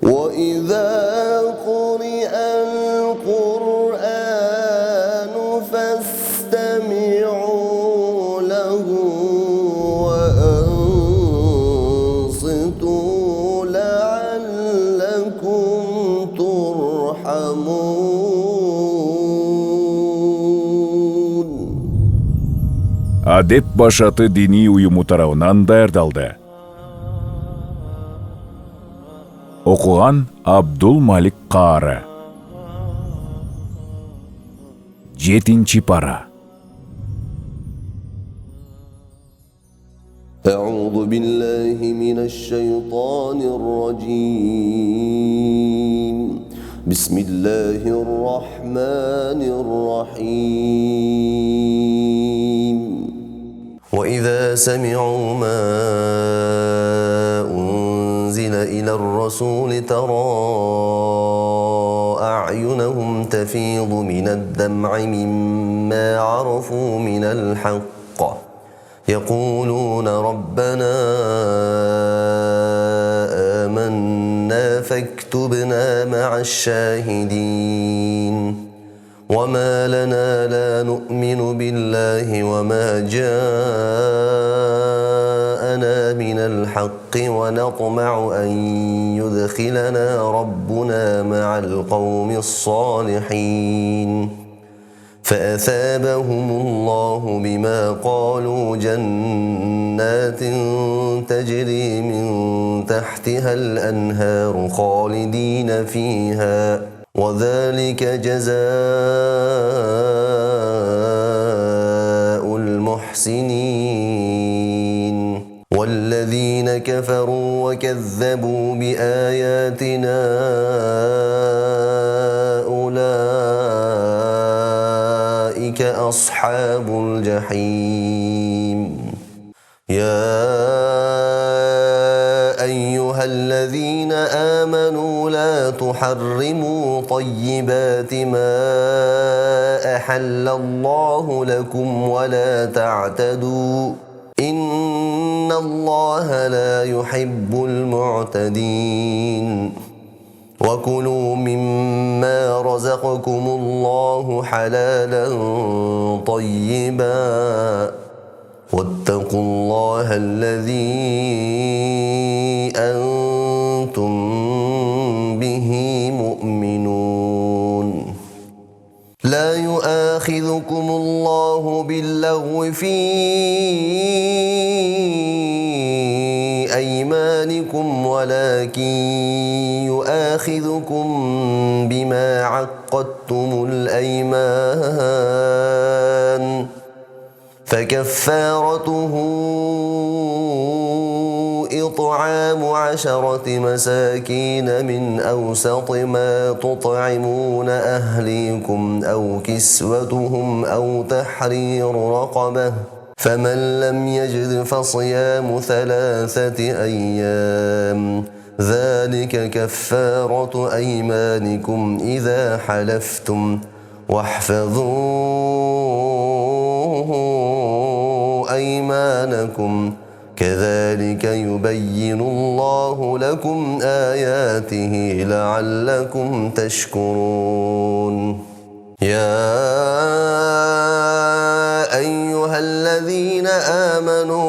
وإذا قرئ القرآن فاستمعوا له وأنصتوا لعلكم ترحمون. Адеп башаты дини уюму тарабынан даярдалды. Окуган Абдул Малик Каары. 7-чи пара. أعوذ بالله من الشيطان الرجيم. بسم الله الرحمن الرحيم. وإذا سمعوا ما أنزل إلى الرسول ترى أعينهم تفيض من الدمع مما عرفوا من الحق يقولون ربنا آمنا فاكتبنا مع الشاهدين. وما لنا لا نؤمن بالله وما جاءنا من الحق ونطمع أن يدخلنا ربنا مع القوم الصالحين. فأثابهم الله بما قالوا جنات تجري من تحتها الأنهار خالدين فيها وذلك جزاء المحسنين. والذين كفروا وكذبوا بآياتنا أولئك أصحاب الجحيم. يا أيها الذين آمنوا لا تحرموا طيبات ما أحل الله لكم ولا تعتدوا إن الله لا يحب المعتدين. وكلوا مما رزقكم الله حلالا طيبا واتقوا الله الذي أنتم به مؤمنون. لا يؤاخذكم الله باللغو في أيمانكم ولكن يؤاخذكم بما عقدتم الأيمان. فكفارته إطعام 10 مساكين من أوسط ما تطعمون أهليكم أو كسوتهم أو تحرير رقبة. فمن لم يجد فصيام 3 أيام ذلك كفارة أيمانكم إذا حلفتم. واحفظوا أيمانكم كذلك يبين الله لكم آياته لعلكم تشكرون. يا أيها الذين آمنوا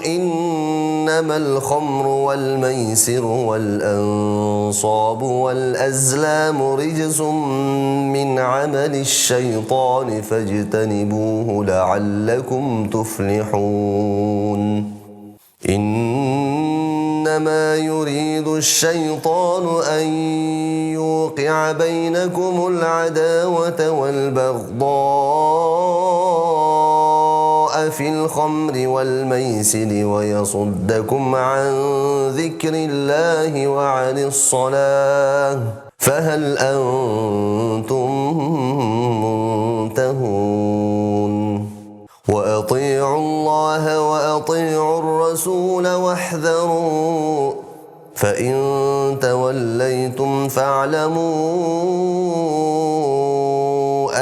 إنما الخمر والميسر والأنصاب والأزلام رجس من عمل الشيطان فاجتنبوه لعلكم تفلحون. إنما يريد الشيطان أن يوقع بينكم العداوة والبغضاء في الخمر والميسر ويصدكم عن ذكر الله وعن الصلاة فهل أنتم منتهون. وأطيعوا الله وأطيعوا الرسول واحذروا فإن توليتم فاعلموا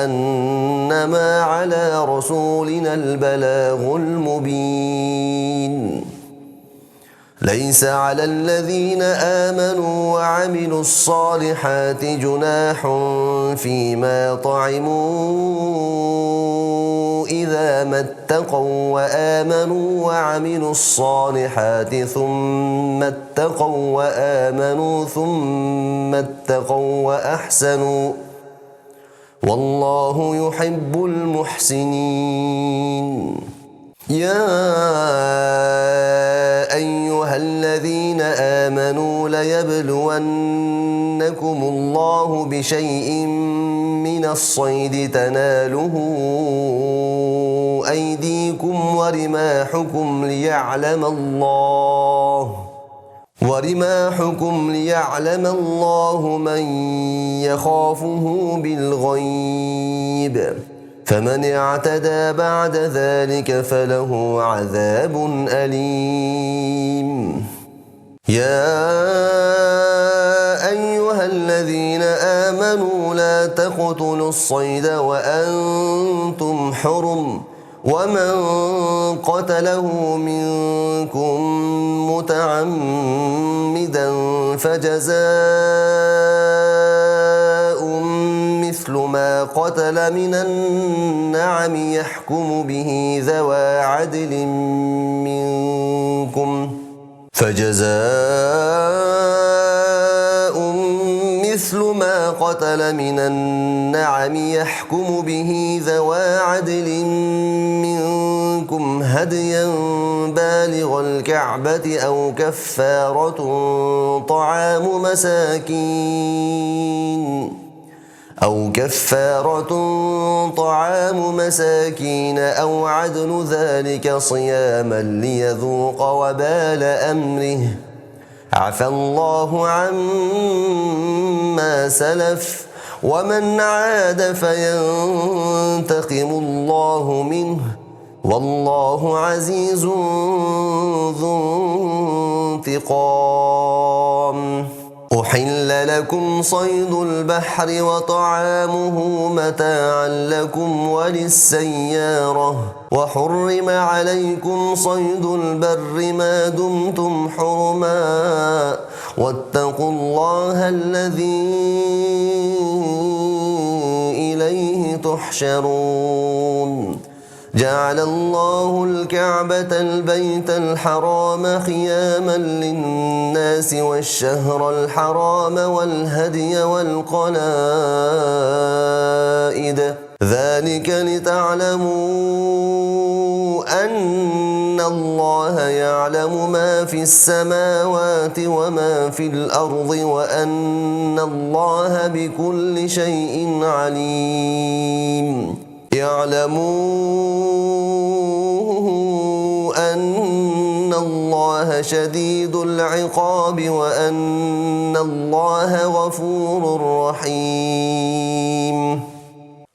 أنما على رسولنا البلاغ المبين. ليس على الذين آمنوا وعملوا الصالحات جناح فيما طعموا إذا ما اتقوا وآمنوا وعملوا الصالحات ثم اتقوا وآمنوا ثم اتقوا وأحسنوا والله يحب المحسنين. يا أيها الذين آمنوا ليبلونكم الله بشيء من الصيد تناله أيديكم ورماحكم ليعلم الله من يخافه بالغيب فمن اعتدى بعد ذلك فله عذاب أليم. يا أيها الذين آمنوا لا تقتلوا الصيد وأنتم حرم ومن قتله منكم متعمدا فجزاء مثل ما قتل من النعم يحكم به ذوى عدل منكم هديا بالغ الكعبة أو كفارة طعام مساكين أو عدل ذلك صياما ليذوق وبال أمره عفى الله عما سلف ومن عاد فينتقم الله منه والله عزيز ذو انتقام. أحل لكم صيد البحر وطعامه متاعا لكم وللسيارة وحرم عليكم صيد البر ما دمتم حرما واتقوا الله الذي إليه تحشرون. جعل الله الكعبة البيت الحرام خياما للناس والشهر الحرام والهدي والقلائد ذلك لتعلموا أن الله يعلم ما في السماوات وما في الأرض وأن الله بكل شيء عليم. اعلموا أن الله شديد العقاب وأن الله غفور رحيم.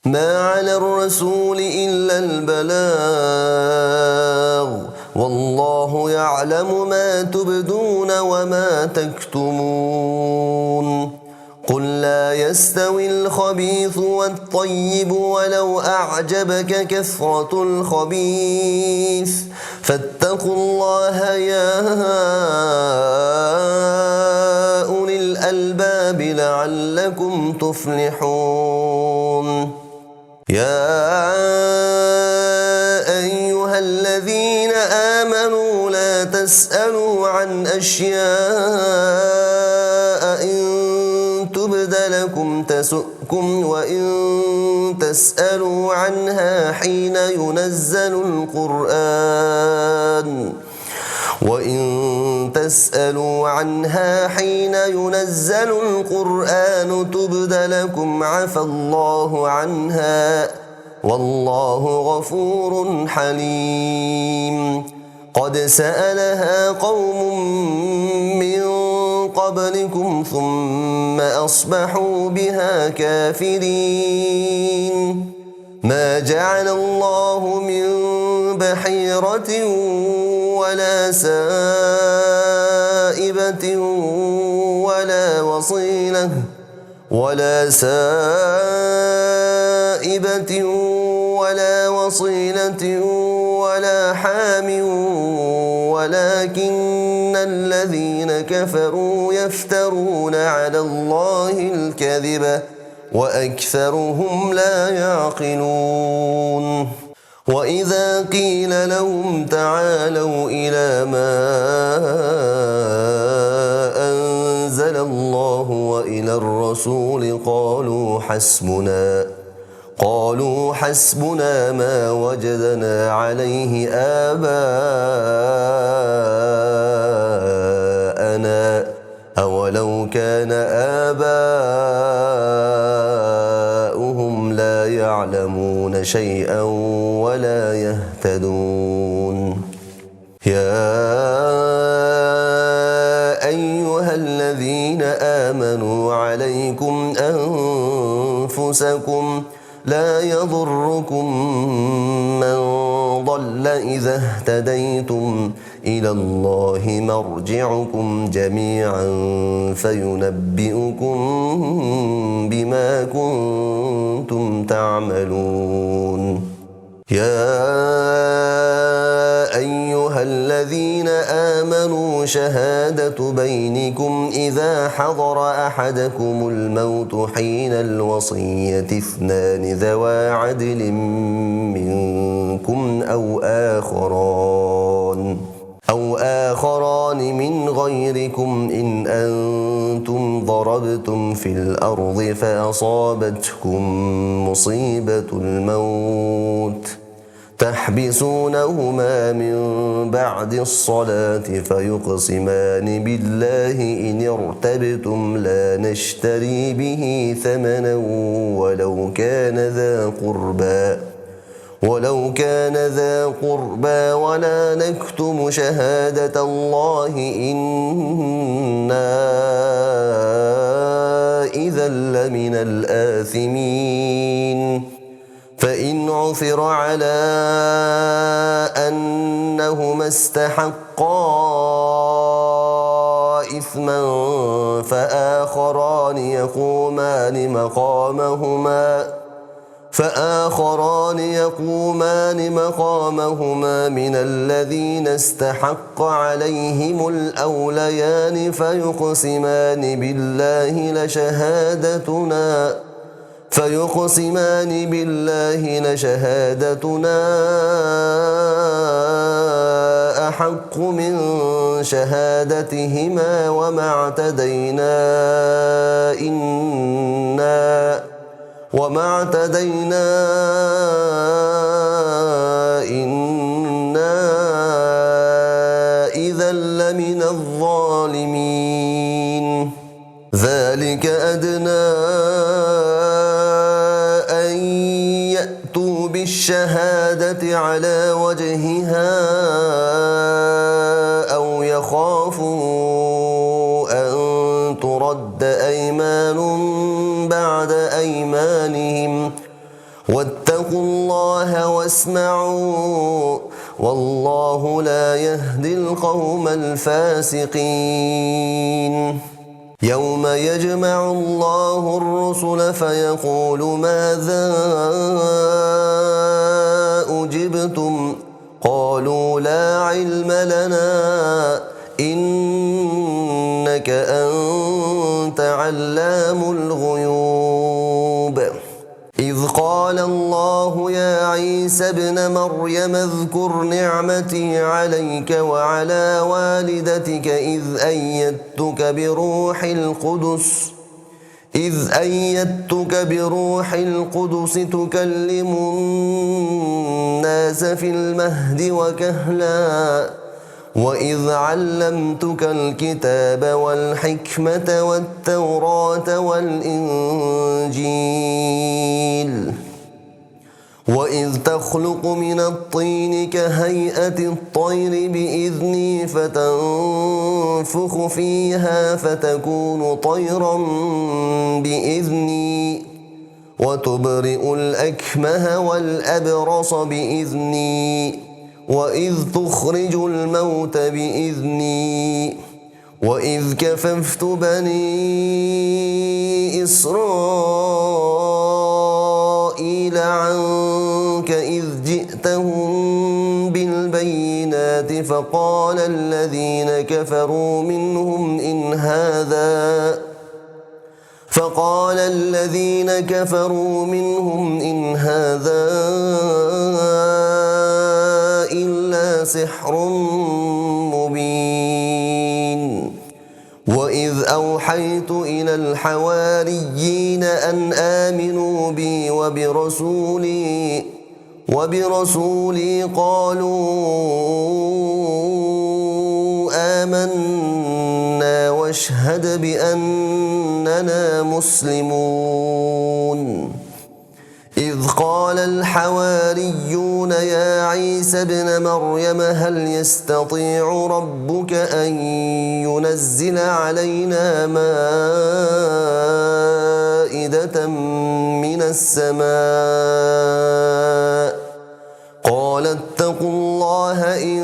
ما على الرسول إلا البلاغ والله يعلم ما تبدون وما تكتمون. قل لا يستوي الخبيث والطيب ولو أعجبك كثرة الخبيث فاتقوا الله يا أولي الألباب لعلكم تفلحون. يا أيها الذين آمنوا لا تسألوا عن أشياء إن تبد لكم تسؤكم وإن تسألوا عنها حين ينزل القرآن تبد لكم عفى الله عنها والله غفور حليم. قد سألها قوم من قبلكم ثم أصبحوا بها كافرين. ما جعل الله من بحيرة ولا سائبة ولا وصيلة ولا حام ولكن الذين كفروا يفترون على الله الكذب وأكثرهم لا يعقلون وإذا قيل لهم تعالوا إلى ما أنزل الله وإلى الرسول قالوا حسبنا ما وجدنا عليه آباءنا أولو كان آباؤهم لا يعلمون شيئا ولا يهتدون يا أيها الذين آمنوا عليكم أنفسكم لا يضركم من ضل إذا اهتديتم إلى الله مرجعكم جميعا فينبئكم بما كنتم تعملون يا أيها الذين آمنوا شهادة بينكم إذا حضر أحدكم الموت حين الوصية اثنان ذوى عدل منكم أو آخران من غيركم إن أنتم ضربتم في الأرض فأصابتكم مصيبة الموت تحبسونهما من بعد الصلاة فيقسمان بالله إن ارتبتم لا نشتري به ثمنا ولو كان ذا قربى ولا نكتم شهادة الله إنا إذا لمن الآثمين فإن عثر على أنهما استحقا إثما فآخران يقومان مقامهما من الذين استحق عليهم الأوليان فيقسمان بالله لشهادتنا أحق من شهادتهما وما اعتدينا إنا إذا لمن الظالمين ذلك أدنى أن يأتوا بالشهادة على وجهها أو يخافوا أن ترد أيمان بعد أيمانهم واتقوا الله واسمعوا والله لا يهدي القوم الفاسقين يوم يجمع الله الرسل فيقول ماذا أجبتم قالوا لا علم لنا إنك أنت علام الغيوب إذ قال الله يا عيسى ابن مريم اذكر نعمتي عليك وعلى والدتك إذ أيدتك بروح القدس تكلم الناس في المهد وكهلا وإذ علمتك الكتاب والحكمة والتوراة والإنجيل وإذ تخلق من الطين كهيئة الطير بإذني فتنفخ فيها فتكون طيرا بإذني وتبرئ الأكمه والأبرص بإذني وإذ تخرج الموت بإذني وإذ كففت بني إسرائيل عنك إذ جئتهم بالبينات فقال الذين كفروا منهم إن هذا إلا سحر مبين. وإذ أوحيت إلى الحواريين أن آمنوا بي وبرسولي قالوا آمنا واشهد بأننا مسلمون. إذ قال الحواريون يا عيسى ابن مريم هل يستطيع ربك أن ينزل علينا مائدة من السماء قال اتقوا الله إن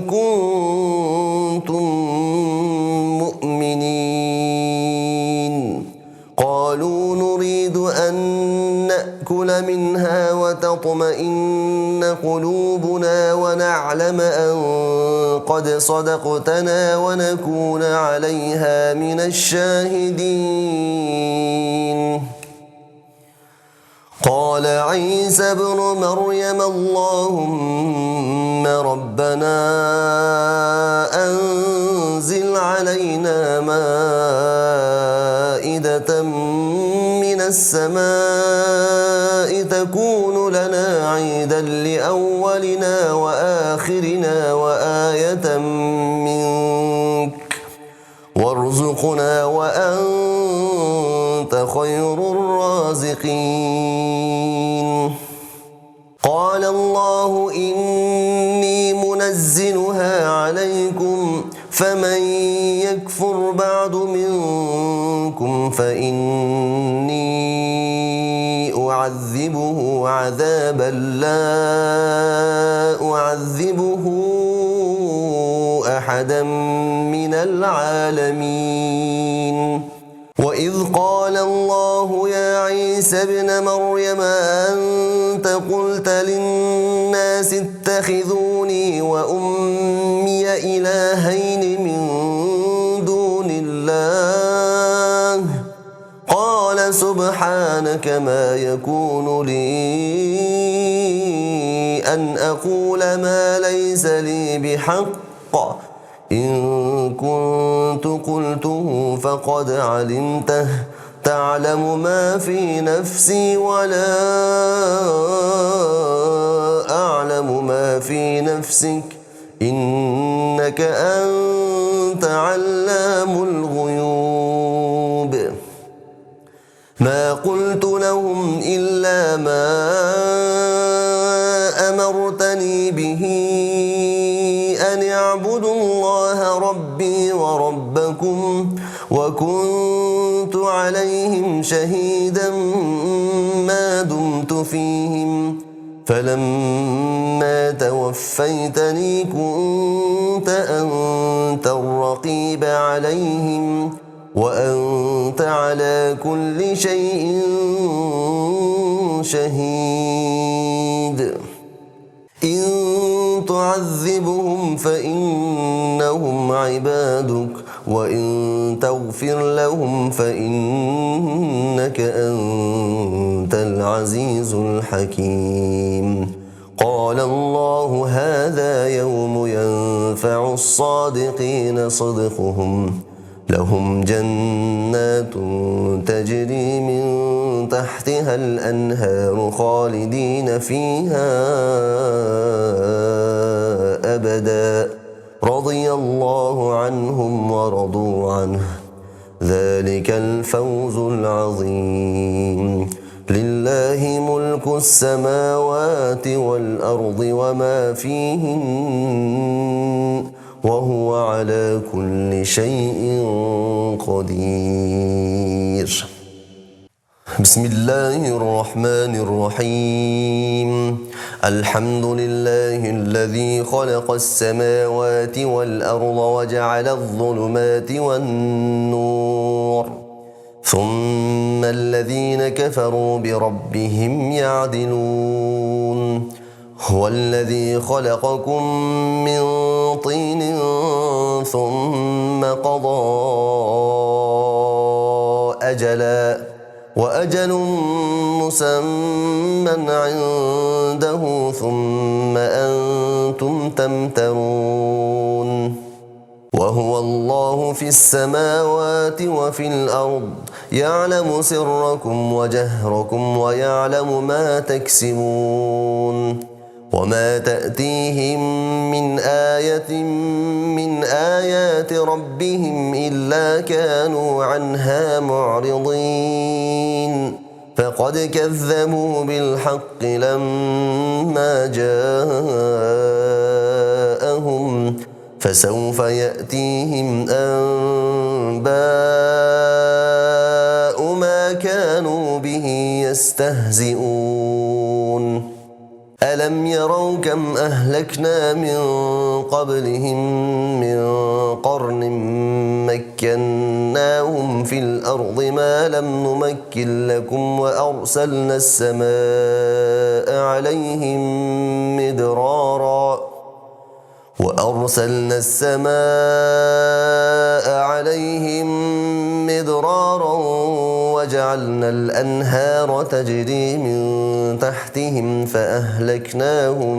كنتم مؤمنين. قالوا نريد أن نأكل منها وتطمئن قلوبنا ونعلم أن قد صدقتنا ونكون عليها من الشاهدين. قال عيسى ابن مريم اللهم ربنا أنزل علينا مائدة من السماء تكون لنا عيدا لأولنا وآخرنا وآية منك وارزقنا وأنت خير الرازقين. قال الله إني منزلها عليكم فمن يكفر بعد منكم فإني أعذبه عذابا لا أعذبه أحدا من العالمين. وإذ قال الله يا عيسى ابن مريم أنت قلت للناس اتخذوني وأمي إلهين من دون الله قال سبحانك ما يكون لي أن أقول ما ليس لي بحق إن كنت قلته فقد علمته تعلم ما في نفسي ولا أعلم ما في نفسك إنك أنت علام الغيوب. ما قلت لهم إلا ما أمرتني به أن اعبدوا الله ربي وربكم وكنت عليهم شهيدا ما دمت فيهم فلما توفيتني كنت أنت الرقيب عليهم وأنت على كل شيء شهيد. إن تعذبهم فإنهم عبادك وإن تغفر لهم فإنك أنت العزيز الحكيم. قال الله هذا يوم ينفع الصادقين صدقهم لهم جنات تجري من تحتها الأنهار خالدين فيها أبدا رضي الله عنهم ورضوا عنه ذلك الفوز العظيم. لله ملك السماوات والأرض وما فيهن وهو على كل شيء قدير. بسم الله الرحمن الرحيم. الحمد لله الذي خلق السماوات والأرض وجعل الظلمات والنور ثم الذين كفروا بربهم يعدلون. هو الذي خلقكم من طين ثم قضى أجلا وأجل مسمى عنده ثم أنتم تمترون وهو الله في السماوات وفي الأرض يعلم سركم وجهركم ويعلم ما تكسبون وما تأتيهم من آية من آيات ربهم إلا كانوا عنها معرضين فقد كذبوا بالحق لما جاءهم فسوف يأتيهم أنباء ما كانوا به يستهزئون ألم يروا كم أهلكنا من قبلهم من قرن مكناهم في الأرض ما لم نمكن لكم وأرسلنا السماء عليهم مدرارا وجعلنا الأنهار تجري من تحتهم فأهلكناهم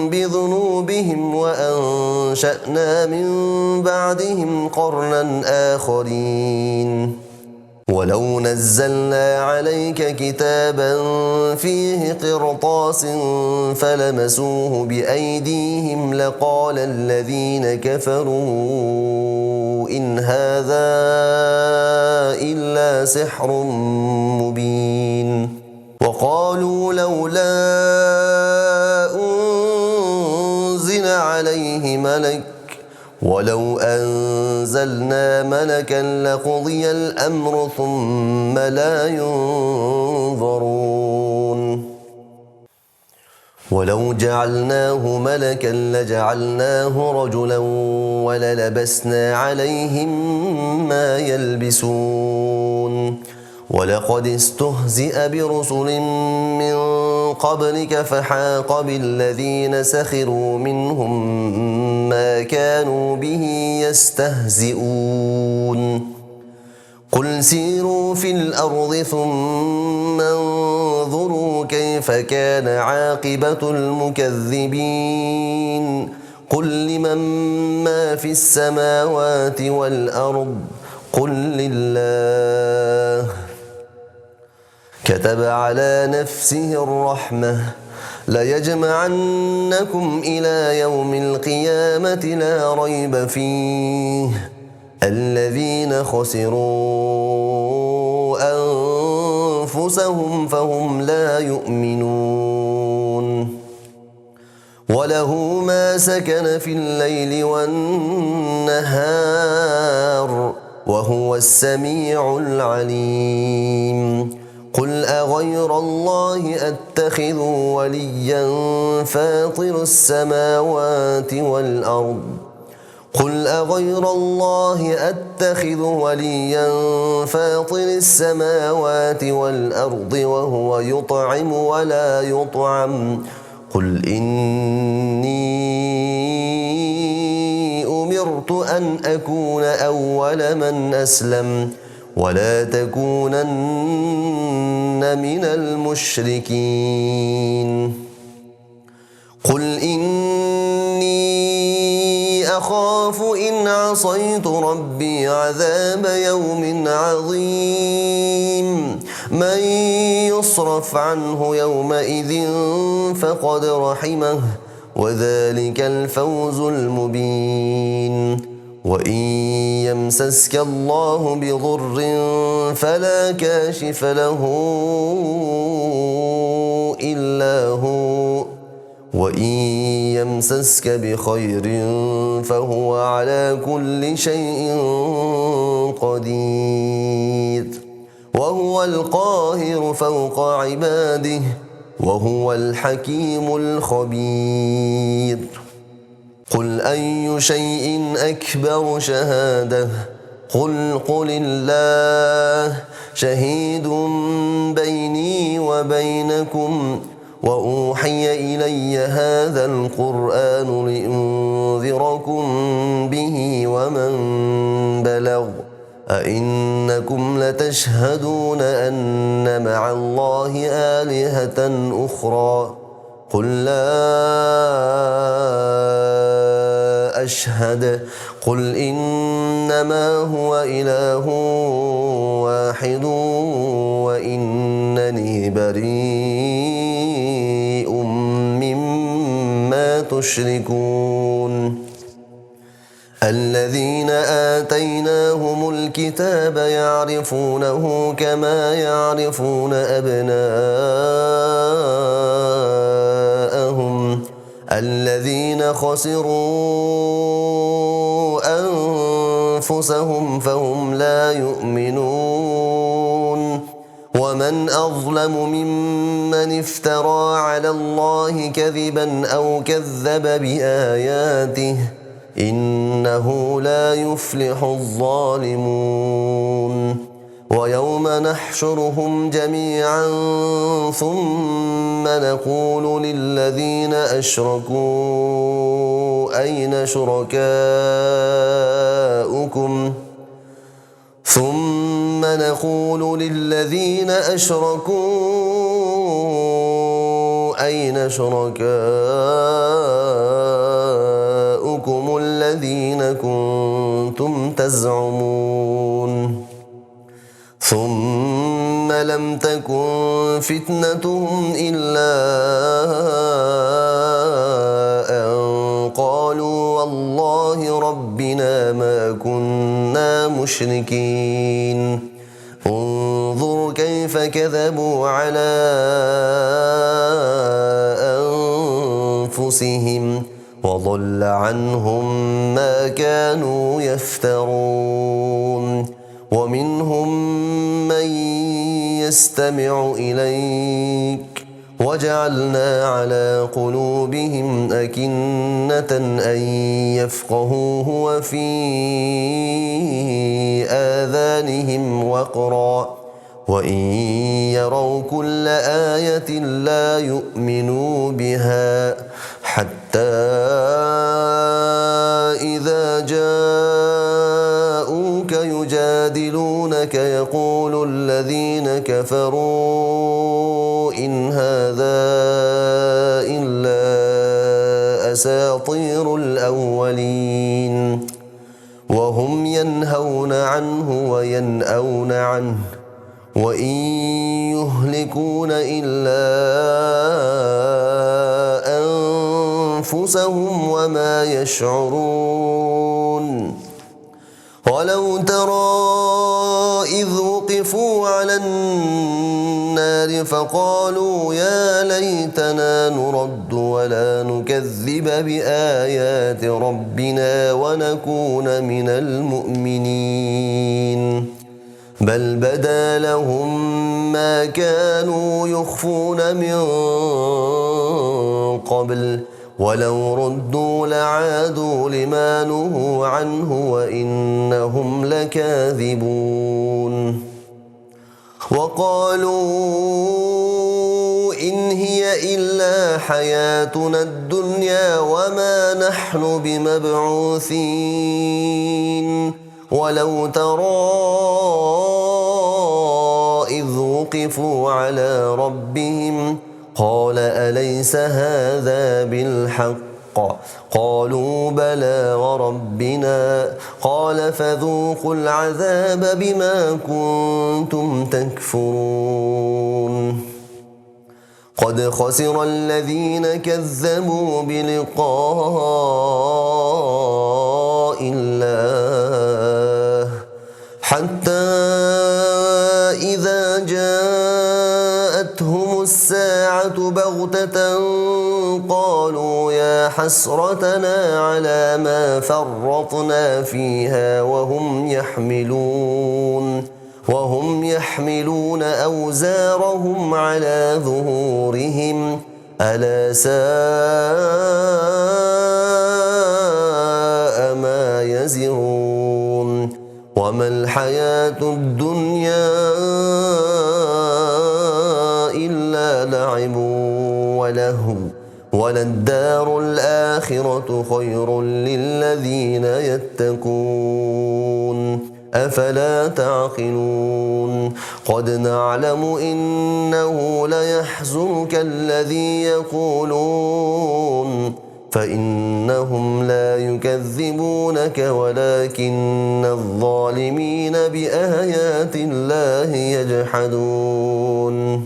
بذنوبهم وأنشأنا من بعدهم قرنا آخرين ولو نزلنا عليك كتابا فيه قرطاس فلمسوه بأيديهم لقال الذين كفروا إن هذا إلا سحر مبين وقالوا لولا أنزل عليه ملك ولو أنزلنا ملكا لقضي الأمر ثم لا ينظرون ولو جعلناه ملكا لجعلناه رجلا وللبسنا عليهم ما يلبسون ولقد استهزئ برسل من قبلك فحاق بالذين سخروا منهم ما كانوا به يستهزئون قل سيروا في الأرض ثم انظروا كيف كان عاقبة المكذبين قل لمن ما في السماوات والأرض قل لله كتب على نفسه الرحمة ليجمعنكم إلى يوم القيامة لا ريب فيه الذين خسروا أنفسهم فهم لا يؤمنون وله ما سكن في الليل والنهار وهو السميع العليم قل أغير الله أتخذ وليا فاطر السماوات والأرض قل أغير الله أتخذ وليا فاطر السماوات والأرض وهو يطعم ولا يطعم قل إني أمرت أن أكون أول من أسلم ولا تكونن من المشركين قل إني أخاف إن عصيت ربي عذاب يوم عظيم من يصرف عنه يومئذ فقد رحمه وذلك الفوز المبين وإن يمسسك الله بضر فلا كاشف له إلا هو وإن يمسسك بخير فهو على كل شيء قدير وهو القاهر فوق عباده وهو الحكيم الخبير قل أي شيء أكبر شهادة قل الله شهيد بيني وبينكم وأوحي إلي هذا القرآن لأنذركم به ومن بلغ أئنكم لتشهدون أن مع الله آلهة أخرى قل لا أشهد قل إنما هو إله واحد وإنني بريء مما تشركون الذين آتيناهم الكتاب يعرفونه كما يعرفون أبناءهم الذين خسروا أنفسهم فهم لا يؤمنون ومن أظلم ممن افترى على الله كذبا أو كذب بآياته إنه لا يفلح الظالمون ويوم نحشرهم جميعا ثم نقول للذين أشركوا أين شركاؤكم الذين كنتم تزعمون ثم لم تكن فتنتهم إلا أن قالوا والله ربنا ما كنا مشركين انظر كيف كذبوا على أنفسهم وضل عنهم ما كانوا يفترون ومنهم من يستمع إليك وجعلنا على قلوبهم أكنة أن يفقهوه وفي آذانهم وقرا وإن يروا كل آية لا يؤمنوا بها حتى إذا جاءوك يجادلونك يقول الذين كفروا إن هذا إلا أساطير الأولين وهم ينهون عنه وينأون عنه وإن يهلكون إلا أنفسهم وما يشعرون ولو ترى إذ وقفوا على النار فقالوا يا ليتنا نرد ولا نكذب بآيات ربنا ونكون من المؤمنين بل بدا لهم ما كانوا يخفون من قبل ولو ردوا لعادوا لما نهوا عنه وإنهم لكاذبون وقالوا إن هي إلا حياتنا الدنيا وما نحن بمبعوثين ولو ترى إذ وقفوا على ربهم قال أليس هذا بالحق قالوا بلى وربنا قال فذوقوا العذاب بما كنتم تكفرون قد خسر الذين كذبوا بلقاء الله حتى إذا جاءتهم الساعة بغتة قالوا يا حسرتنا على ما فرطنا فيها وهم يحملون أوزارهم على ظهورهم ألا ساء ما يزرون ومن الحياة الدنيا إلا لعب ولهو وللدار الآخرة خير للذين يتقون أفلا تعقلون قد نعلم إنه ليحزنك الذي يقولون فإنهم لا يكذبونك ولكن الظالمين بآيات الله يجحدون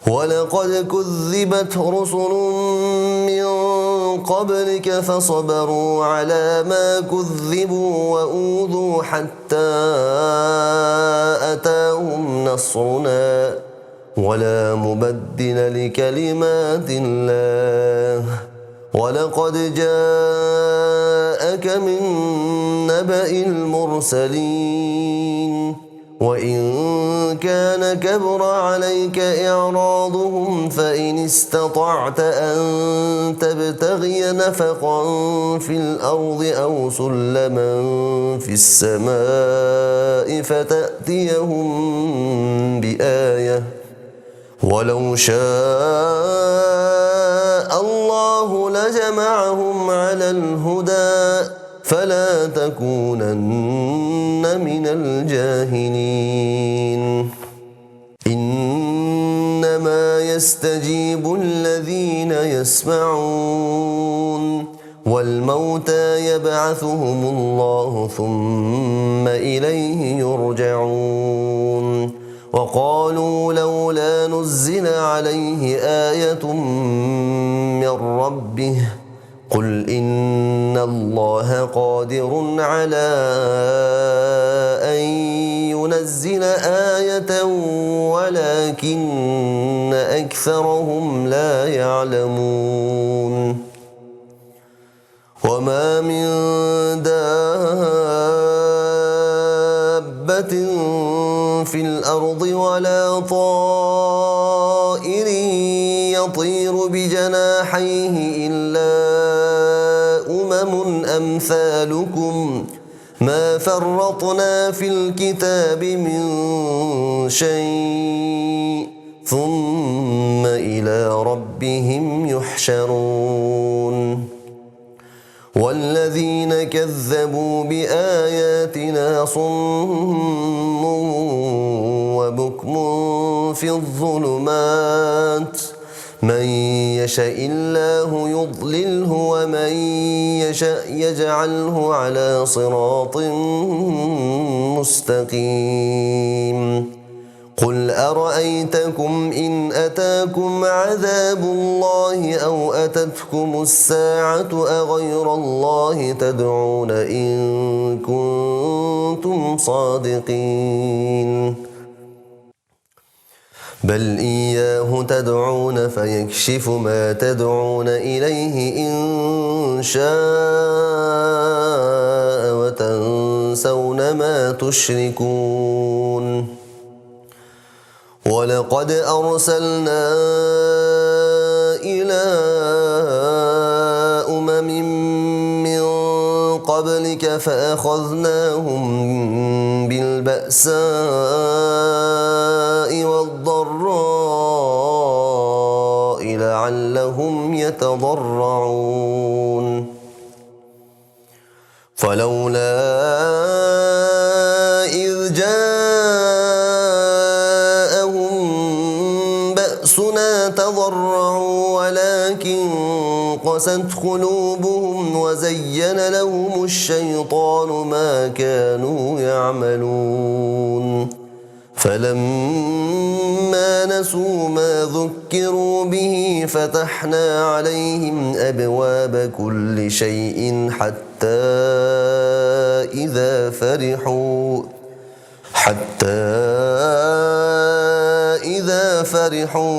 ولقد كذبت رسل من قبلك فصبروا على ما كذبوا وأوذوا حتى أتاهم نصرنا ولا مبدل لكلمات الله ولقد جاءك من نبأ المرسلين وإن كان كبر عليك إعراضهم فإن استطعت أن تبتغي نفقا في الأرض أو سلما في السماء فتأتيهم بآية ولو شاء الله لجمعهم على الهدى فلا تكونن من الجاهلين إنما يستجيب الذين يسمعون والموتى يبعثهم الله ثم إليه يرجعون وقالوا لولا نزل عليه آية من ربه قل إن الله قادر على أن ينزل آية ولكن أكثرهم لا يعلمون وما من دابة في الأرض ولا طائر يطير بجناحيه إلا أمثالكم ما فرطنا في الكتاب من شيء ثم إلى ربهم يحشرون والذين كذبوا بآياتنا صم وبكم في الظلمات من يشاء الله يضلله ومن يشاء يجعله على صراط مستقيم قل أرأيتكم إن أتاكم عذاب الله أو أتتكم الساعة أغير الله تدعون إن كنتم صادقين بل إياه تدعون فيكشف ما تدعون إليه إن شاء وتنسون ما تشركون ولقد أرسلنا إلى من قبلك فأخذناهم بالبأساء والضراء لعلهم يتضرعون فلولا إذ جاءهم بأسنا تضرعوا ولكن قست قلوبهم وزين لهم الشيطان ما كانوا يعملون فلما نسوا ما ذكروا به فتحنا عليهم أبواب كل شيء حتى إذا فرحوا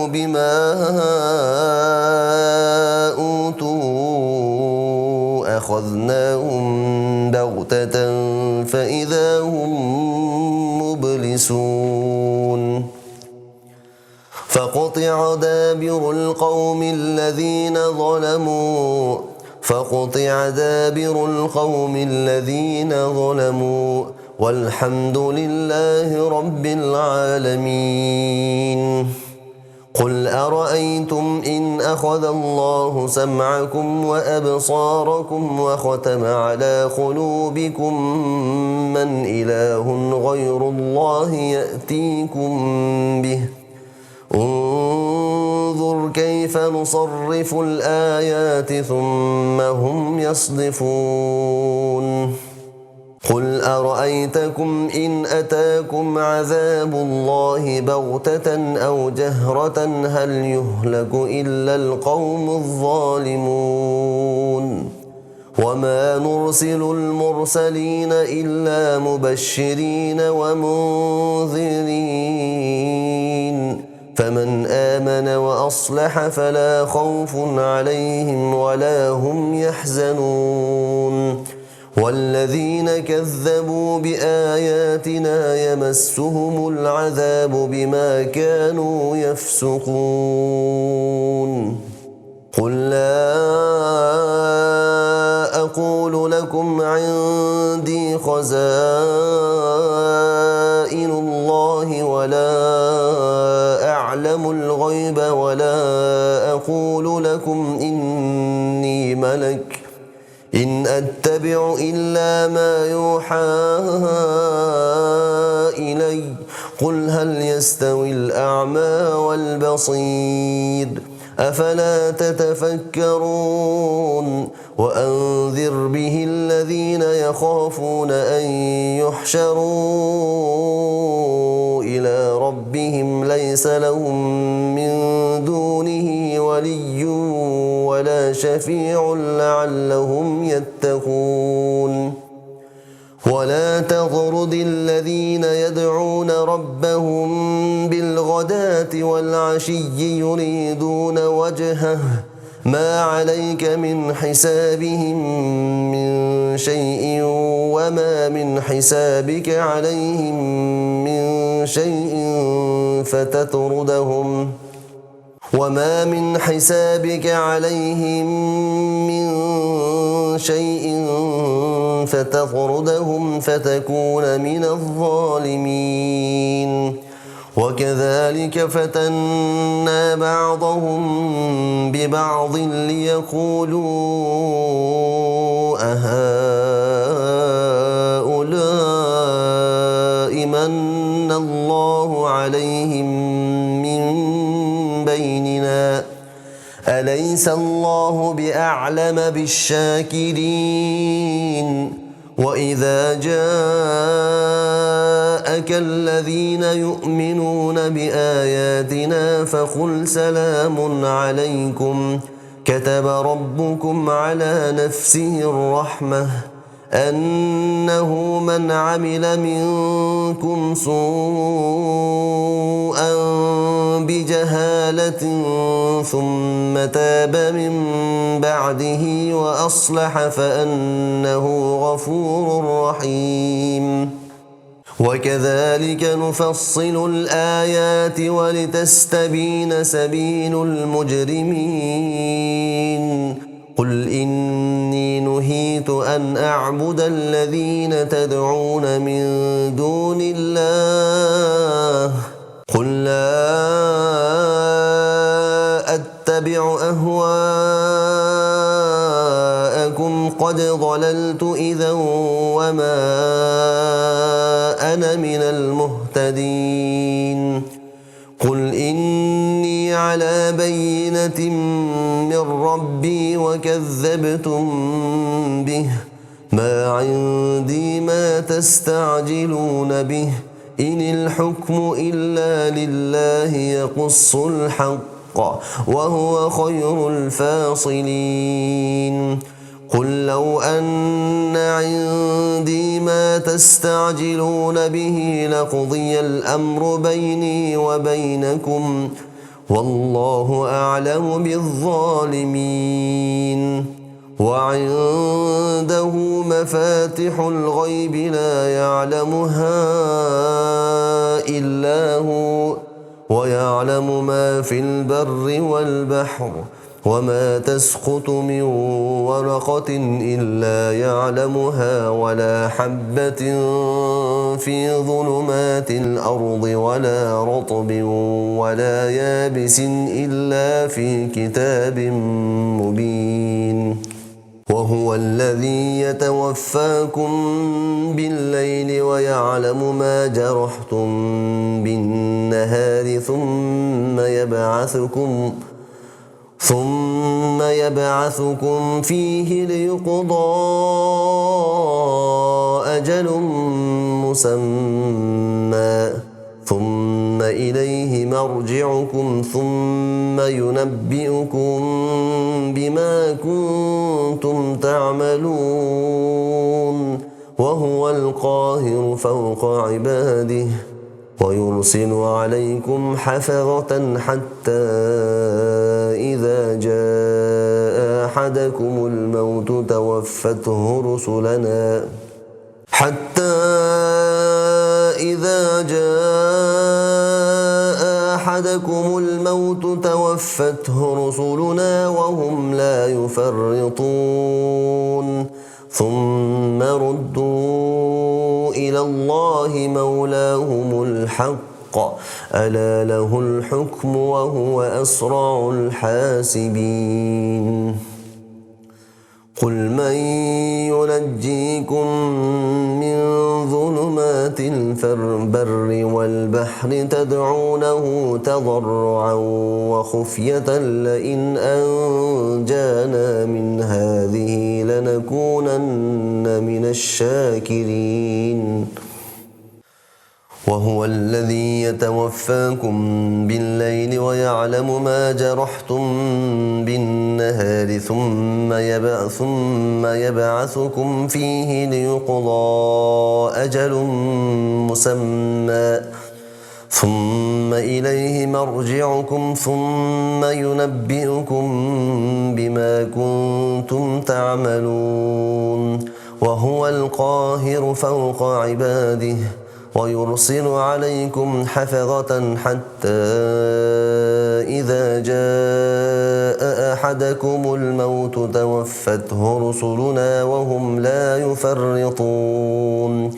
بما أوتوا أخذناهم بغتة فإذا هم مبلسون فقطع دابر القوم الذين ظلموا والحمد لله رب العالمين. قل أرأيتم إن أخذ الله سمعكم وأبصاركم وختم على قلوبكم من إله غير الله يأتيكم به؟ انظر كيف نصرف الآيات ثم هم يصدفون. قل أرأيتكم إن أتاكم عذاب الله بغتة أو جهرة هل يهلك إلا القوم الظالمون؟ وما نرسل المرسلين إلا مبشرين ومنذرين، فمن آمن وأصلح فلا خوف عليهم ولا هم يحزنون. والذين كذبوا بآياتنا يمسهم العذاب بما كانوا يفسقون. قل لا أقول لكم عندي خزائن الله ولا أعلم الغيب ولا أقول لكم إني ملك إن أتبع إلا ما يوحى إلي. قل هل يستوي الأعمى والبصير أفلا تتفكرون. وأنذر به الذين يخافون أن يحشروا إلى ربهم ليس لهم من دونه ولي ولا شفيع لعلهم يتقون. ولا تطرد الذين يدعون ربهم بالغداة والعشي يريدون وجهه ما عليك من حسابهم من شيء وما من حسابك عليهم من شيء فتطردهم فتكون من الظالمين. وكذلك فتنا بعضهم ببعض ليقولوا أهؤلاء من الله عليهم من بيننا أليس الله بأعلم بالشاكرين. وإذا جاءك الذين يؤمنون بآياتنا فقل سلام عليكم كتب ربكم على نفسه الرحمة أنه من عمل منكم سوءا بجهالة ثم تاب من بعده وأصلح فأنه غفور رحيم. وكذلك نفصل الآيات ولتستبين سبيل المجرمين. قل إني نهيت أن أعبد الذين تدعون من دون الله قل لا أتبع أهواءكم قد ضللت إذا وما أنا من المهتدين. قل إني على بينة من ربي وكذبتم به ما عندي ما تستعجلون به إن الحكم إلا لله يقص الحق وهو خير الفاصلين. قل لو أن عندي ما تستعجلون به لقضي الأمر بيني وبينكم والله أعلم بالظالمين. وعنده مفاتح الغيب لا يعلمها إلا هو ويعلم ما في البر والبحر وما تسقط من ورقة إلا يعلمها ولا حبة في ظلمات الأرض ولا رطب ولا يابس إلا في كتاب مبين وهو الذي يتوفاكم بالليل ويعلم ما جرحتم بالنهار ثم يبعثكم فيه ليقضى أجل مسمى ثم إليه مرجعكم ثم ينبئكم بما كنتم تعملون وهو القاهر فوق عباده ويرسل عليكم حفظة حتى إذا جاء أحدكم الموت توفته رسلنا وهم لا يفرطون ثم ردوا إلى الله مولاهم الحق ألا له الحكم وهو أسرع الحاسبين قل من ينجيكم من ظلمات البر والبحر تدعونه تضرعا وخفية لئن أنجانا من هذه لنكونن من الشاكرين وهو الذي يتوفاكم بالليل ويعلم ما جرحتم بالنهار ثم يبعثكم فيه ليقضى أجل مسمى ثم إليه مرجعكم ثم ينبئكم بما كنتم تعملون وهو القاهر فوق عباده ويرسل عليكم حفظة حتى إذا جاء أحدكم الموت توفته رسلنا وهم لا يفرطون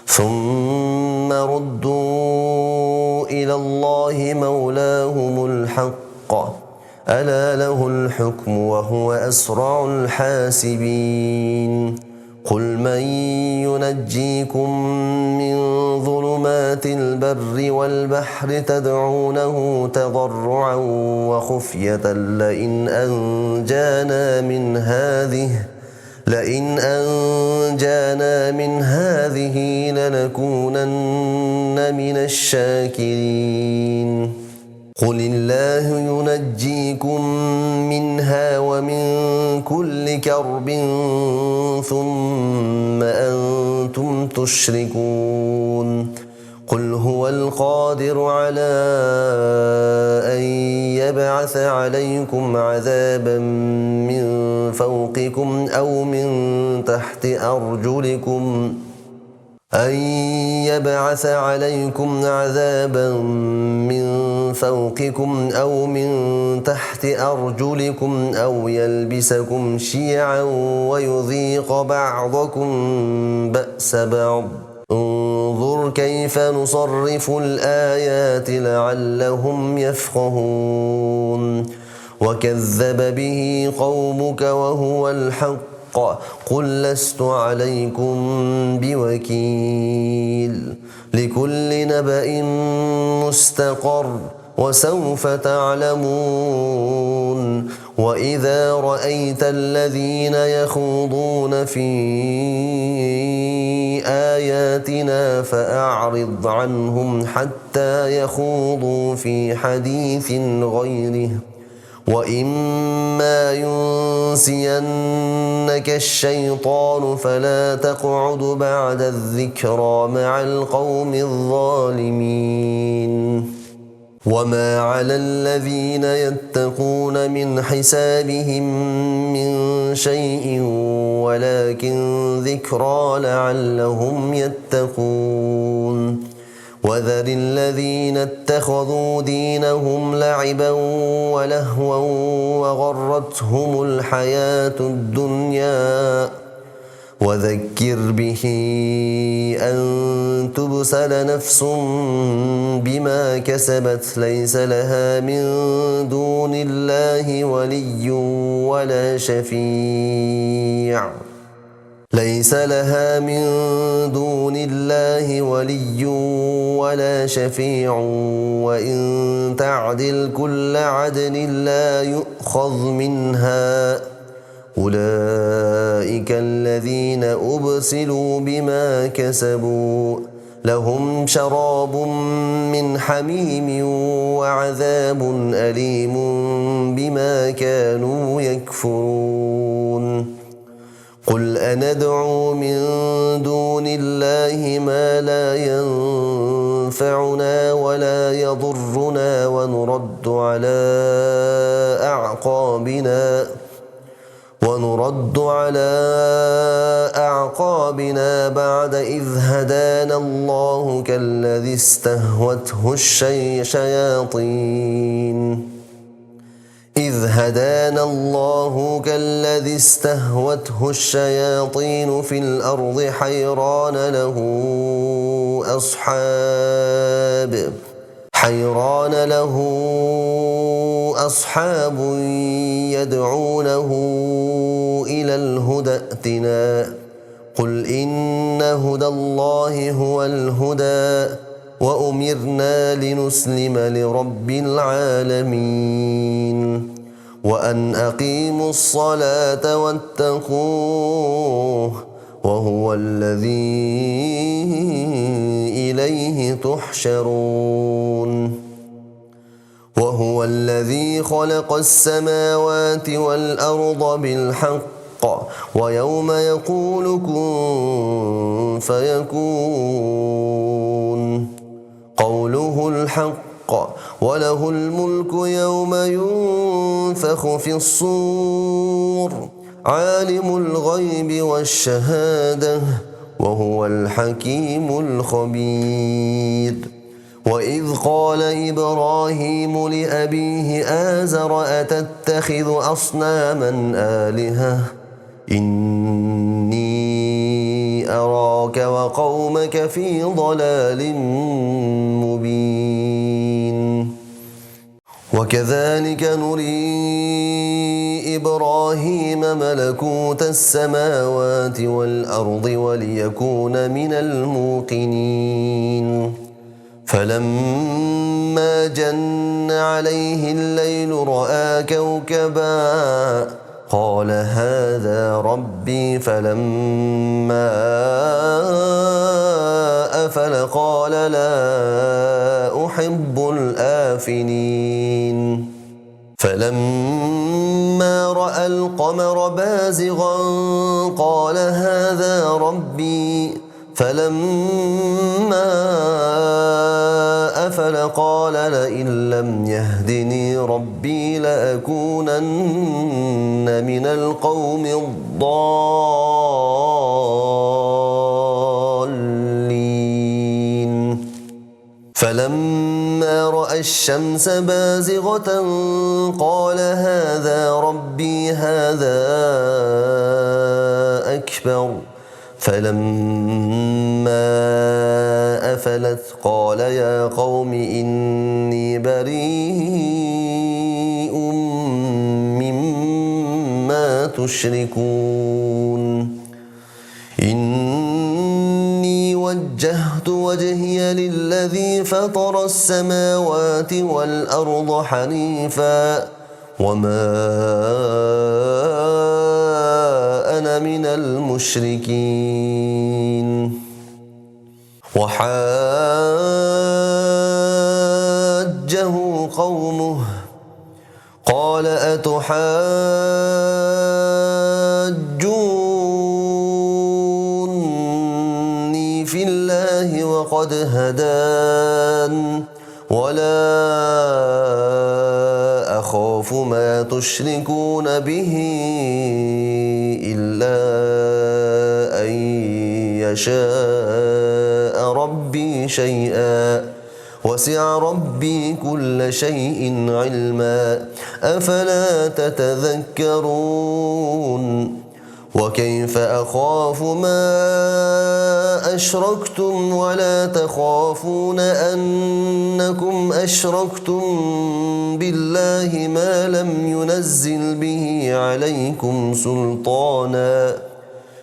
ثم ردوا إلى الله مولاهم الحق ألا له الحكم وهو أسرع الحاسبين قل من ينجيكم من ظلمات البر والبحر تدعونه تضرعا وخفية لئن أنجانا من هذه لنكونن من الشاكرين قل الله ينجيكم منها ومن كل كرب ثم أنتم تشركون قل هو القادر على أن يبعث عليكم عذابا من فوقكم أو من تحت أرجلكم أو يلبسكم شيعا ويذيق بعضكم بأس بعض انظر كيف نصرف الآيات لعلهم يفقهون وكذب به قومك وهو الحق قل لست عليكم بوكيل لكل نبأ مستقر وسوف تعلمون وإذا رأيت الذين يخوضون في آياتنا فأعرض عنهم حتى يخوضوا في حديث غيره وإما ينسينك الشيطان فلا تقعد بعد الذكرى مع القوم الظالمين وما على الذين يتقون من حسابهم من شيء ولكن ذكرى لعلهم يتقون وذر الذين اتخذوا دينهم لعبا ولهوا وغرتهم الحياة الدنيا وذكر به أن تبسل نفس بما كسبت ليس لها من دون الله ولي ولا شفيع وإن تعدل كل عدل لا يؤخذ منها أولئك الذين أبسلوا بما كسبوا لهم شراب من حميم وعذاب أليم بما كانوا يكفرون قل أندعو من دون الله ما لا ينفعنا ولا يضرنا ونرد على أعقابنا بعد إذ هدانا الله كالذي استهوته الشياطين في الأرض حيران له أصحاب يدعونه إلى الهدى ائتنا قل إن هدى الله هو الهدى وأمرنا لنسلم لرب العالمين وأن أقيموا الصلاة واتقوه وهو الذي إليه تحشرون وهو الذي خلق السماوات والأرض بالحق ويوم يقول كن فيكون قوله الحق وله الملك يوم ينفخ في الصور عالم الغيب والشهادة وهو الحكيم الخبير وإذ قال إبراهيم لأبيه آزر أتتخذ أصناما آلهة إني أراك وقومك في ضلال مبين وكذلك نري إبراهيم ملكوت السماوات والأرض وليكون من الموقنين فلما جن عليه الليل رأى كوكبا قال هذا ربي فلما أفل قال لا أحب الآفلين فلما رأى القمر بازغا قال هذا ربي فلما أفل قال لئن لم يهدني ربي لأكونن من القوم الضالين فلما رأى الشمس بازغة قال هذا ربي هذا أكبر فلما أفلت قال يا قوم إني بريء مما تشركون إني وجهت وجهي للذي فطر السماوات والأرض حنيفا وما أنا من المشركين وحاجه قومه قال أتحاجوني في الله وقد هدان ولا أخاف ما تشركون به إلا أن يشاء ربي شيئا وسع ربي كل شيء علما أفلا تتذكرون وكيف أخاف ما أشركتم ولا تخافون أنكم أشركتم بالله ما لم ينزل به عليكم سلطانا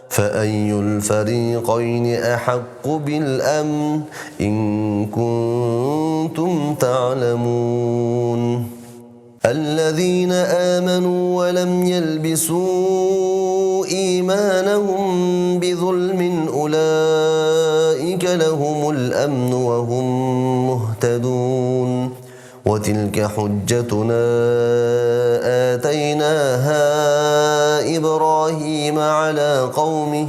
فأي الفريقين أحق بالأمن إن كنتم تعلمون الذين آمنوا ولم يلبسوا إيمانهم بظلم أولئك لهم الأمن وهم مهتدون وتلك حجتنا آتيناها إبراهيم على قومه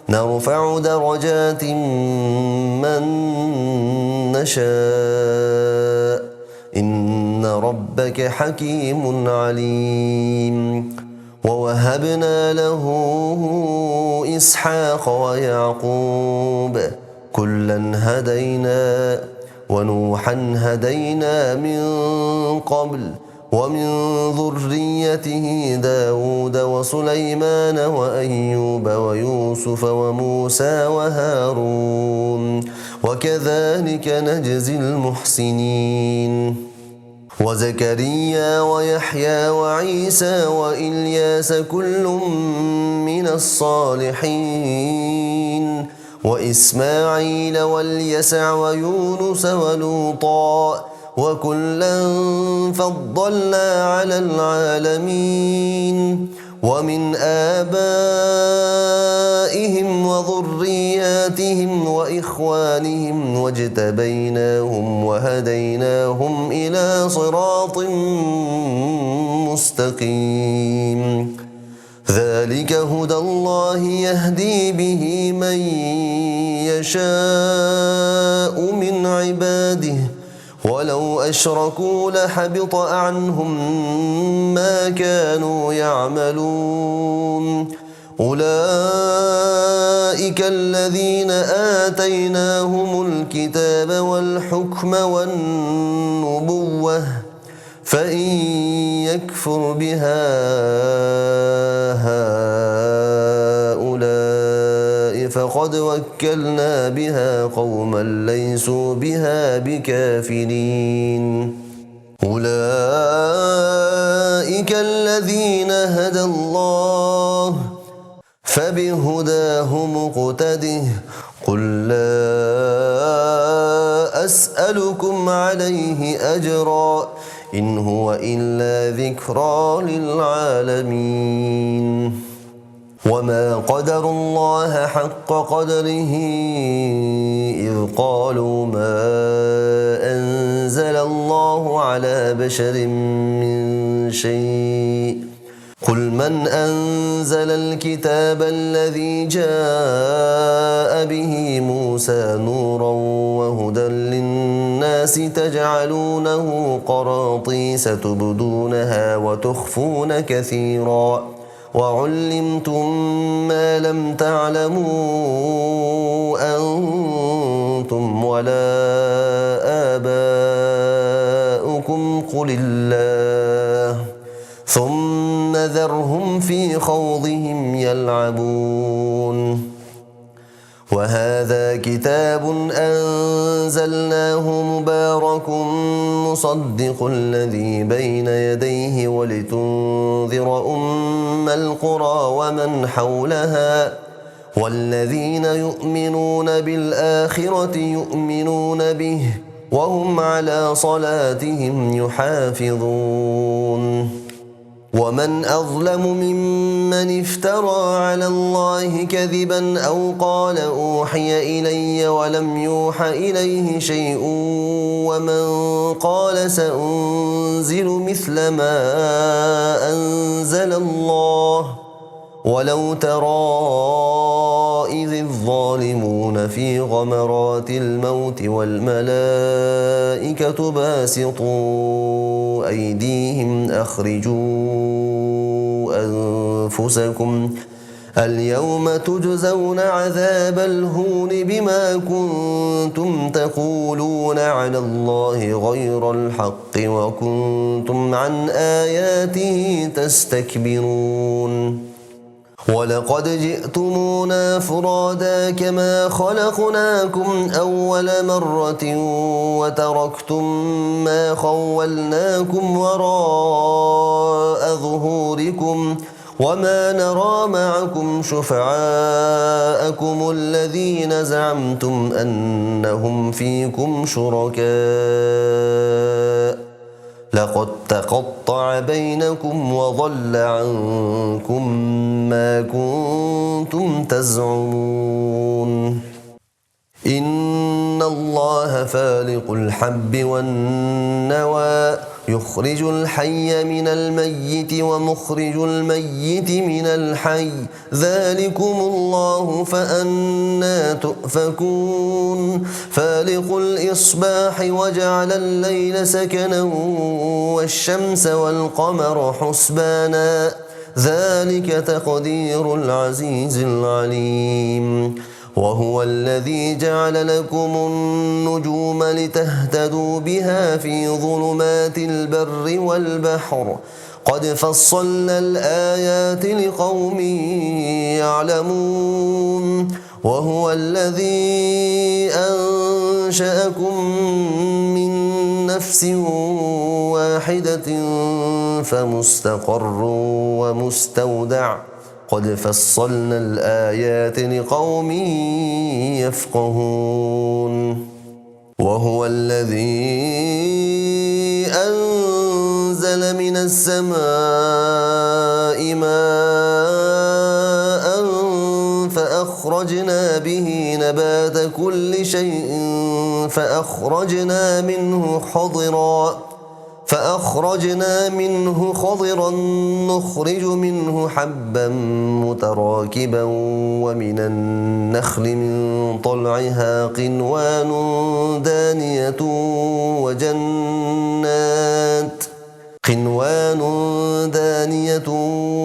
نرفع درجات من نشاء إن ربك حكيم عليم ووهبنا له إسحاق ويعقوب كلا هدينا ونوحا هدينا من قبل ومن ذريته داود وسليمان وأيوب ويوسف وموسى وهارون وكذلك نجزي المحسنين وزكريا ويحيى وعيسى وإلياس كل من الصالحين وإسماعيل واليسع ويونس ولوطا وكلا فضلنا على العالمين ومن آبائهم وذرياتهم وإخوانهم واجتبيناهم وهديناهم إلى صراط مستقيم ذلك هدى الله يهدي به من يشاء من عباده ولو أشركوا لحبط عنهم ما كانوا يعملون أولئك الذين آتيناهم الكتاب والحكم والنبوة فإن يكفر بها هؤلاء فقد وكلنا بها قوما ليسوا بها بكافرين أولئك الذين هدى الله فبهداه مقتده قل لا أسألكم عليه أجرا إن هو إلا ذكرى للعالمين وما قدروا الله حق قدره إذ قالوا ما أنزل الله على بشر من شيء قل من أنزل الكتاب الذي جاء به موسى نورا وهدى للناس تجعلونه قراطيس تبدونها وتخفون كثيرا وعلمتم ما لم تعلموا أنتم ولا آباؤكم قل الله ثم ذرهم في خوضهم يلعبون وهذا كتاب أنزلناه مبارك مصدق الذي بين يديه ولتنذر أم القرى ومن حولها والذين يؤمنون بالآخرة يؤمنون به وهم على صلاتهم يحافظون ومن أظلم ممن افترى على الله كذبا أو قال أوحي إلي ولم يوح إليه شيء ومن قال سأنزل مثل ما أنزل الله ولو ترى إذ الظالمون في غمرات الموت والملائكة باسطوا أيديهم أخرجوا اليوم تجزون عذاب الهون بما كنتم تقولون على الله غير الحق وكنتم عن آياته تستكبرون ولقد جئتمونا فرادا كما خلقناكم أول مرة وتركتم ما خولناكم وراء ظهوركم وما نرى معكم شفعاءكم الذين زعمتم أنهم فيكم شركاء لقد تقطع بينكم وضل عنكم ما كنتم تزعمون إن الله فالق الحب والنوى يخرج الحي من الميت ومخرج الميت من الحي ذلكم الله فأنى تؤفكون فالق الإصباح وجعل الليل سكنا والشمس والقمر حسبانا ذلك تقدير العزيز العليم وهو الذي جعل لكم النجوم لتهتدوا بها في ظلمات البر والبحر قد فصلنا الآيات لقوم يعلمون وهو الذي أنشأكم من نفس واحدة فمستقر ومستودع قد فصلنا الآيات لقوم يفقهون وهو الذي أنزل من السماء ماء فأخرجنا به نبات كل شيء فأخرجنا منه خضرا نخرج منه حبا متراكبا ومن النخل من طلعها قنوان دانية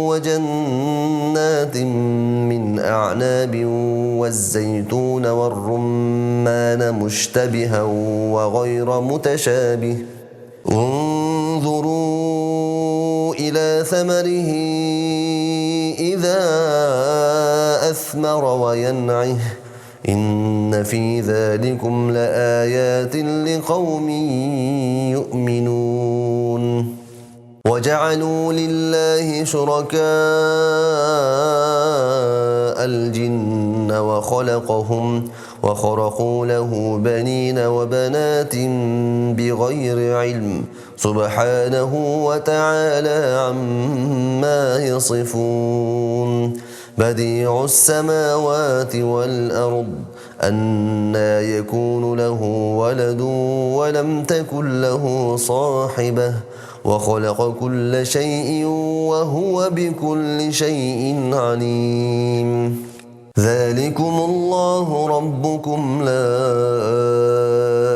وجنات من أعناب والزيتون والرمان مشتبها وغير متشابه انظروا إلى ثمره إذا أثمر وينعه إن في ذلكم لآيات لقوم يؤمنون وجعلوا لله شركاء الجن وخرقوا له بنين وبنات بغير علم سبحانه وتعالى عما يصفون بديع السماوات والأرض أنى يكون له ولد ولم تكن له صاحبة وخلق كل شيء وهو بكل شيء عليم ذلكم الله ربكم لا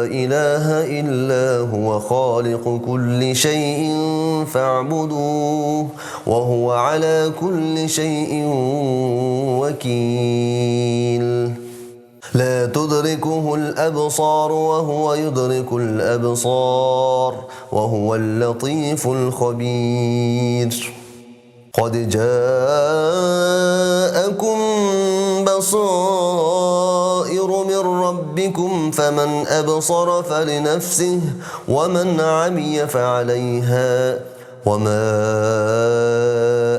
إله إلا هو خالق كل شيء فاعبدوه وهو على كل شيء وكيل لا تدركه الأبصار وهو يدرك الأبصار وهو اللطيف الخبير قد جاءكم بصائر من ربكم فمن أبصر فلنفسه ومن عمي فعليها وما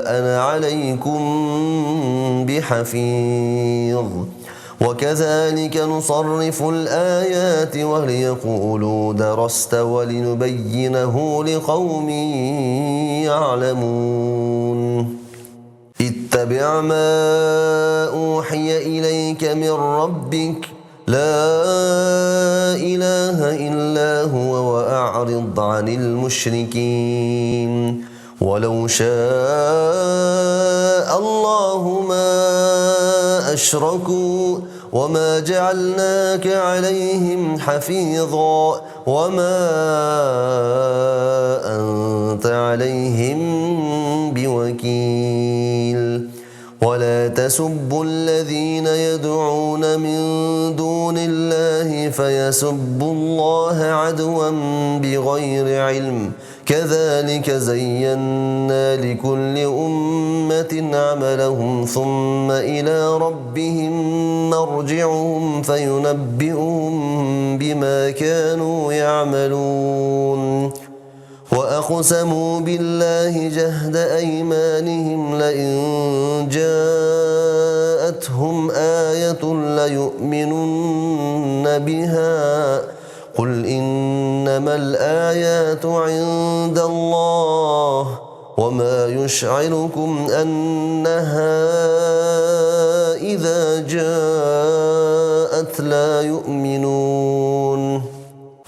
أنا عليكم بحفيظ وكذلك نصرف الآيات وليقولوا درست ولنبينه لقوم يعلمون اتبع ما أوحي إليك من ربك لا إله إلا هو وأعرض عن المشركين ولو شاء الله ما أشركوا وما جعلناك عليهم حفيظا وما أنت عليهم بوكيل ولا تسبوا الذين يدعون من دون الله فيسبوا الله عدوا بغير علم كذلك زينا لكل أمة عملهم ثم إلى ربهم مرجعهم فينبئهم بما كانوا يعملون وأقسموا بالله جهد أيمانهم لئن جاءتهم آية ليؤمنن بها قل إنما الآيات عند الله وما يشعركم أنها إذا جاءت لا يؤمنون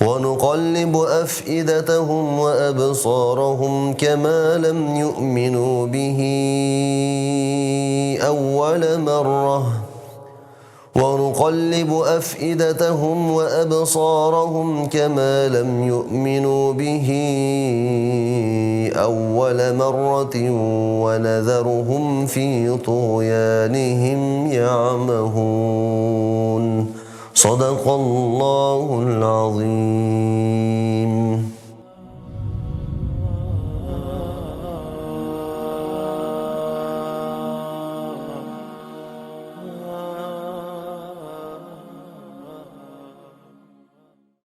ونقلب أفئدتهم وأبصارهم كما لم يؤمنوا به أول مرة ونقلب أفئدتهم وأبصارهم كما لم يؤمنوا به أول مرة ونذرهم في طغيانهم يعمهون صدق الله العظيم.